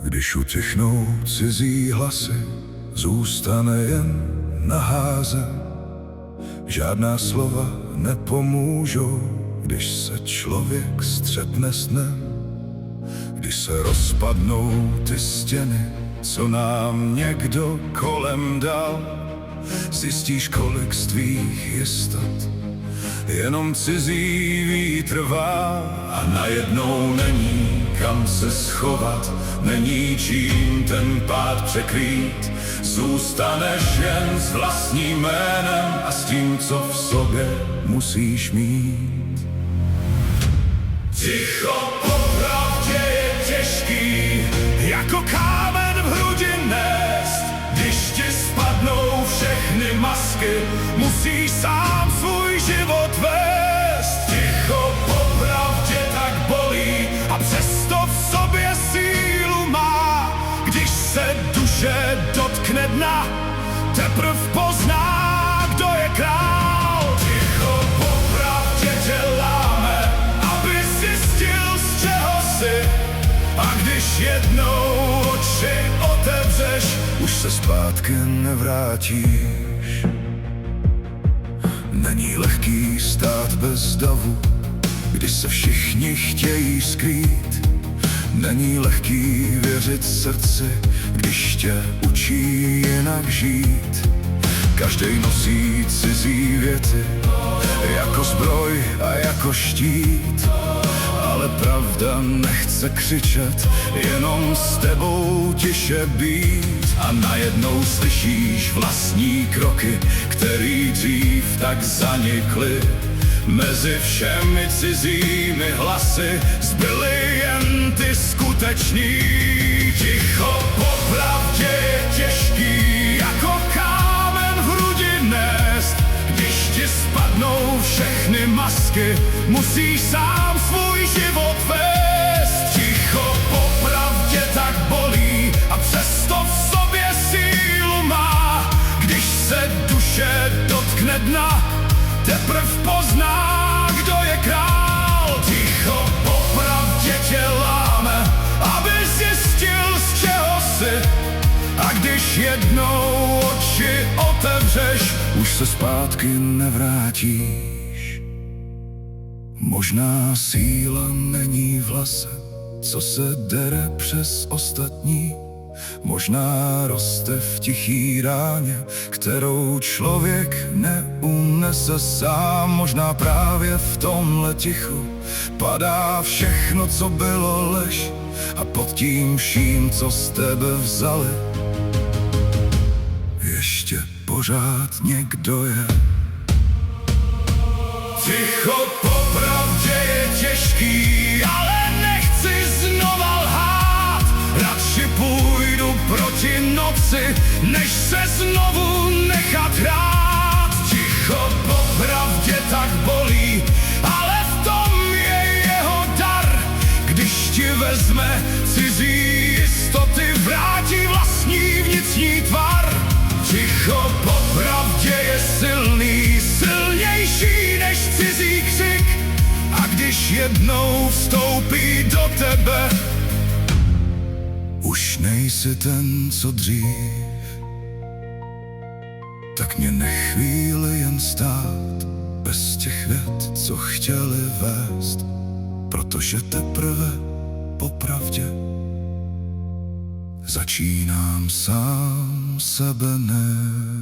Když utichnou cizí hlasy, zůstane jen nahá zem. Žádná slova nepomůžou, když se člověk střetne s dnem. Když se rozpadnou ty stěny, co nám někdo kolem dal, zjistíš, kolik z tvých jistot jenom cizí vítr vál. A najednou není kam se schovat, není čím ten pád překrýt. Zůstaneš jen s vlastním jménem a s tím, co v sobě musíš mít. Ticho popravdě je těžký, jako kámen v hrudi nést. Když ti spadnou všechny masky, musíš sám svůj život vést. Ticho popravdě tak bolí a přesto v sobě sílu má. Když se duše dotkne dna, teprv pozná, kdo je král. Ticho popravdě tě láme, aby zjistil, z čeho jsi. A když jednou oči otevřeš, už se zpátky nevrátíš. Není lehký stát bez davu, když se všichni chtějí skrýt. Není lehký věřit srdci, když tě učí jinak žít. Každej nosí cizí věty, jako zbroj a jako štít. Ale pravda nechce křičet, jenom s tebou tiše být. A najednou slyšíš vlastní kroky, který dřív tak zanikly. Mezi všemi cizími hlasy zbyly jen ty skuteční. Ticho popravdě je těžký, jako kámen v hrudi nést. Když ti spadnou všechny masky, musíš sám svůj život vést. Ticho popravdě tak bolí a přesto v sobě sílu má. Když se duše dotkne dna, teprv pozná, kdo je král. Ticho popravdě tě láme, aby zjistil, z čeho jsi. A když jednou oči otevřeš, už se zpátky nevrátíš. Možná síla není v lese, co se dere přes ostatní. Možná roste v tichý ráně, kterou člověk neunese sám. Možná právě v tomhle tichu padá všechno, co bylo lež. A pod tím vším, co z tebe vzali, ještě pořád někdo je. Ticho popravdě je těžký, ale nechci znova lhát. Radši půjdu proti noci, než se znovu nechat hrát. Ticho popravdě tak bolí, ale v tom je jeho dar. Když ti vezme cizí jistoty, vrátí vlastní vnitřní tvar. Ticho popravdě je silný, silnější než cizí křik. A když jednou vstoupí do tebe, už nejsi ten, co dřív. Tak mě nech chvíli jen stát, bez těch vět, co chtěli vést. Protože teprve popravdě začínám sám sebe nést.